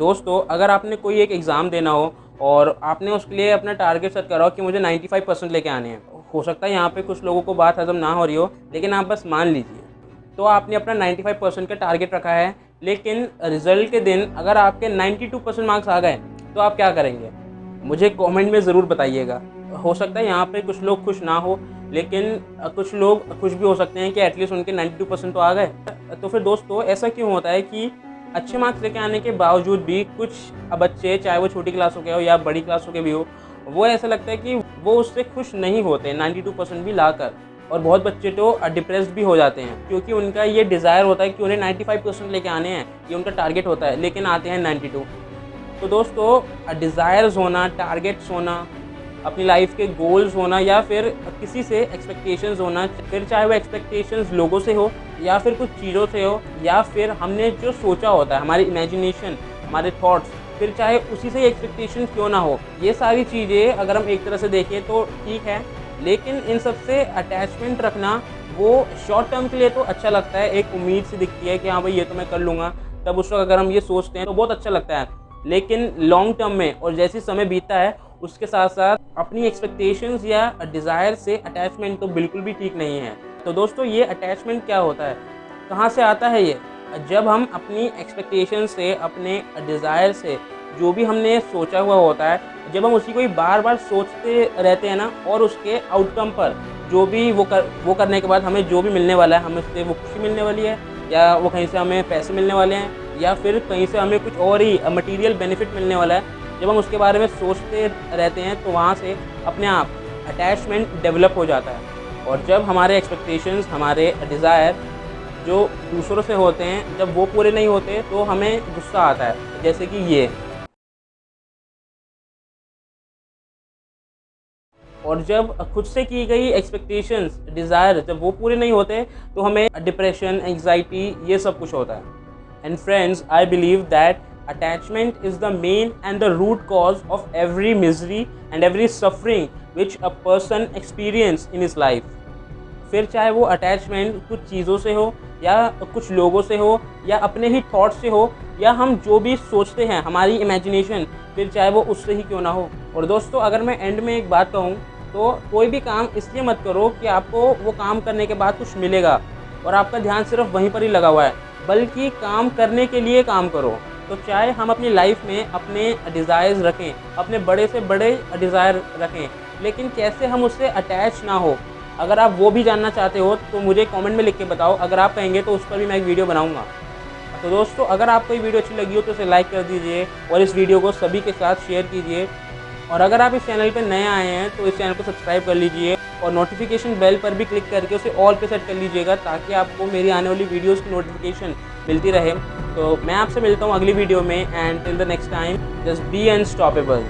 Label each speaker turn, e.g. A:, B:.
A: दोस्तों, अगर आपने कोई एक एग्ज़ाम देना हो और आपने उसके लिए अपना टारगेट सेट करा हो कि मुझे 95% लेके आने हैं, हो सकता है यहाँ पे कुछ लोगों को बात हज़म ना हो रही हो, लेकिन आप बस मान लीजिए। तो आपने अपना 95% का टारगेट रखा है, लेकिन रिज़ल्ट के दिन अगर आपके 92% मार्क्स आ गए, तो आप क्या करेंगे? मुझे कमेंट में ज़रूर बताइएगा। हो सकता है यहाँ पे कुछ लोग खुश ना हो, लेकिन कुछ लोग खुश भी हो सकते हैं कि एटलीस्ट उनके 92% तो आ गए। तो फिर दोस्तों, ऐसा क्यों होता है कि अच्छे मार्क्स लेके आने के बावजूद भी कुछ बच्चे, चाहे वो छोटी क्लासों के हो या बड़ी क्लासों के भी हो, वो ऐसा लगता है कि वो उससे खुश नहीं होते 92% भी लाकर। और बहुत बच्चे तो डिप्रेस्ड भी हो जाते हैं, क्योंकि उनका ये डिज़ायर होता है कि उन्हें 95% लेके आने हैं, ये उनका टारगेट होता है, लेकिन आते हैं 92। तो दोस्तों, डिज़ायर्स होना, टारगेट्स होना, अपनी लाइफ के गोल्स होना या फिर किसी से एक्सपेक्टेशंस होना, फिर चाहे वो एक्सपेक्टेशंस लोगों से हो या फिर कुछ चीज़ों से हो या फिर हमने जो सोचा होता है, हमारी इमेजिनेशन, हमारे थॉट्स, फिर चाहे उसी से एक्सपेक्टेशंस क्यों ना हो, ये सारी चीज़ें अगर हम एक तरह से देखें तो ठीक है, लेकिन इन सब से अटैचमेंट रखना वो शॉर्ट टर्म के लिए तो अच्छा लगता है, एक उम्मीद सी दिखती है कि हाँ भाई ये तो मैं कर लूँगा, तब उस वक्त अगर हम ये सोचते हैं तो बहुत अच्छा लगता है। लेकिन लॉन्ग टर्म में और जैसे समय बीतता है, उसके साथ साथ अपनी एक्सपेक्टेशंस या डिज़ायर से अटैचमेंट तो बिल्कुल भी ठीक नहीं है। तो दोस्तों, ये अटैचमेंट क्या होता है? कहाँ से आता है ये? जब हम अपनी एक्सपेक्टेशन से, अपने डिज़ायर से, जो भी हमने सोचा हुआ होता है, जब हम उसी को ही बार-बार सोचते रहते हैं ना, और उसके आउटकम पर जो भी वो करने के बाद हमें जो भी मिलने वाला है, हमें उससे वो खुशी मिलने वाली है या वो कहीं से हमें पैसे मिलने वाले हैं या फिर कहीं से हमें कुछ और ही मटीरियल बेनिफिट मिलने वाला है, जब हम उसके बारे में सोचते रहते हैं तो वहाँ से अपने आप अटैचमेंट डेवलप हो जाता है। और जब हमारे एक्सपेक्टेशंस, हमारे डिज़ायर जो दूसरों से होते हैं, जब वो पूरे नहीं होते तो हमें गुस्सा आता है, जैसे कि ये। और जब खुद से की गई एक्सपेक्टेशंस, डिज़ायर जब वो पूरे नहीं होते तो हमें डिप्रेशन, एंग्जाइटी, ये सब कुछ होता है। And friends, I believe that attachment is the main and the root cause of every misery and every suffering which a person experience in his life। फिर चाहे वो अटैचमेंट कुछ चीज़ों से हो या कुछ लोगों से हो या अपने ही थॉट्स से हो या हम जो भी सोचते हैं, हमारी इमेजिनेशन, फिर चाहे वो उससे ही क्यों ना हो। और दोस्तों, अगर मैं एंड में एक बात कहूँ तो कोई भी काम इसलिए मत करो कि आपको वो काम करने के बाद कुछ मिलेगा और आपका ध्यान सिर्फ वहीं पर ही लगा हुआ है, बल्कि काम करने के लिए काम करो। तो चाहे हम अपनी लाइफ में अपने डिज़ायर्स रखें, अपने बड़े से बड़े डिज़ायर रखें, लेकिन कैसे हम उससे अटैच ना हो, अगर आप वो भी जानना चाहते हो तो मुझे कमेंट में लिख के बताओ। अगर आप कहेंगे तो उस पर भी मैं एक वीडियो बनाऊंगा। तो दोस्तों, अगर आपको ये वीडियो अच्छी लगी हो तो इसे लाइक कर दीजिए और इस वीडियो को सभी के साथ शेयर कीजिए। और अगर आप इस चैनल पर नए आए हैं तो इस चैनल को सब्सक्राइब कर लीजिए और नोटिफिकेशन बेल पर भी क्लिक करके उसे ऑल पे सेट कर लीजिएगा, ताकि आपको मेरी आने वाली वीडियोज़ की नोटिफिकेशन मिलती रहे। तो मैं आपसे मिलता हूँ अगली वीडियो में, and till the next time, just be unstoppable.